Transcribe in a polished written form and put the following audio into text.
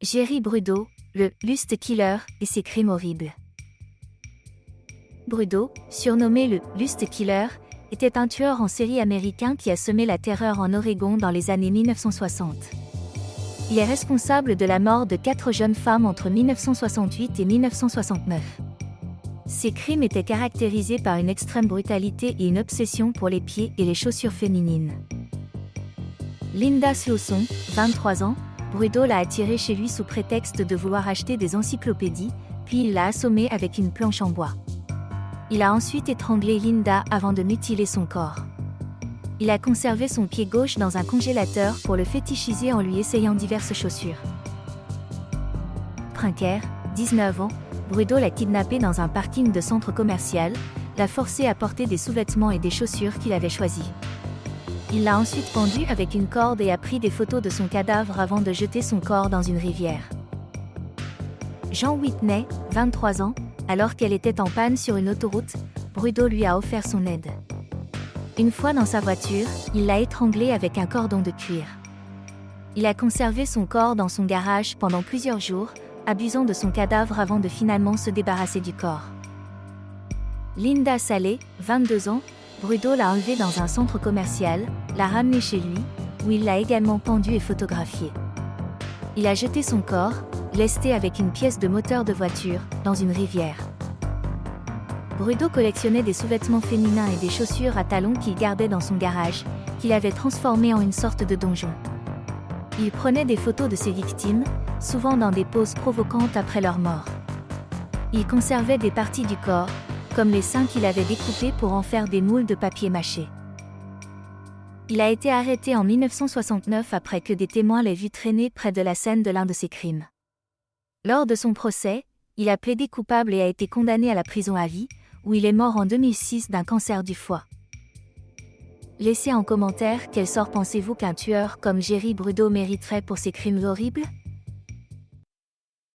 Jerry Brudeau, le « Lust Killer » et ses crimes horribles. Brudeau, surnommé le « Lust Killer », était un tueur en série américain qui a semé la terreur en Oregon dans les années 1960. Il est responsable de la mort de 4 jeunes femmes entre 1968 et 1969. Ses crimes étaient caractérisés par une extrême brutalité et une obsession pour les pieds et les chaussures féminines. Linda Slawson, 23 ans, Brudeau l'a attirée chez lui sous prétexte de vouloir acheter des encyclopédies, puis il l'a assommée avec une planche en bois. Il a ensuite étranglé Linda avant de mutiler son corps. Il a conservé son pied gauche dans un congélateur pour le fétichiser en lui essayant diverses chaussures. Prinker, 19 ans, Brudeau l'a kidnappée dans un parking de centre commercial, l'a forcée à porter des sous-vêtements et des chaussures qu'il avait choisis. Il l'a ensuite pendue avec une corde et a pris des photos de son cadavre avant de jeter son corps dans une rivière. Jean Whitney, 23 ans, alors qu'elle était en panne sur une autoroute, Brudeau lui a offert son aide. Une fois dans sa voiture, il l'a étranglée avec un cordon de cuir. Il a conservé son corps dans son garage pendant plusieurs jours, abusant de son cadavre avant de finalement se débarrasser du corps. Linda Salé, 22 ans, Brudeau l'a enlevée dans un centre commercial, l'a ramenée chez lui, où il l'a également pendue et photographiée. Il a jeté son corps, lesté avec une pièce de moteur de voiture, dans une rivière. Brudeau collectionnait des sous-vêtements féminins et des chaussures à talons qu'il gardait dans son garage, qu'il avait transformé en une sorte de donjon. Il prenait des photos de ses victimes, souvent dans des poses provocantes après leur mort. Il conservait des parties du corps, comme les seins qu'il avait découpés pour en faire des moules de papier mâché. Il a été arrêté en 1969 après que des témoins l'aient vu traîner près de la scène de l'un de ses crimes. Lors de son procès, il a plaidé coupable et a été condamné à la prison à vie, où il est mort en 2006 d'un cancer du foie. Laissez en commentaire quel sort pensez-vous qu'un tueur comme Jerry Brudeau mériterait pour ses crimes horribles ?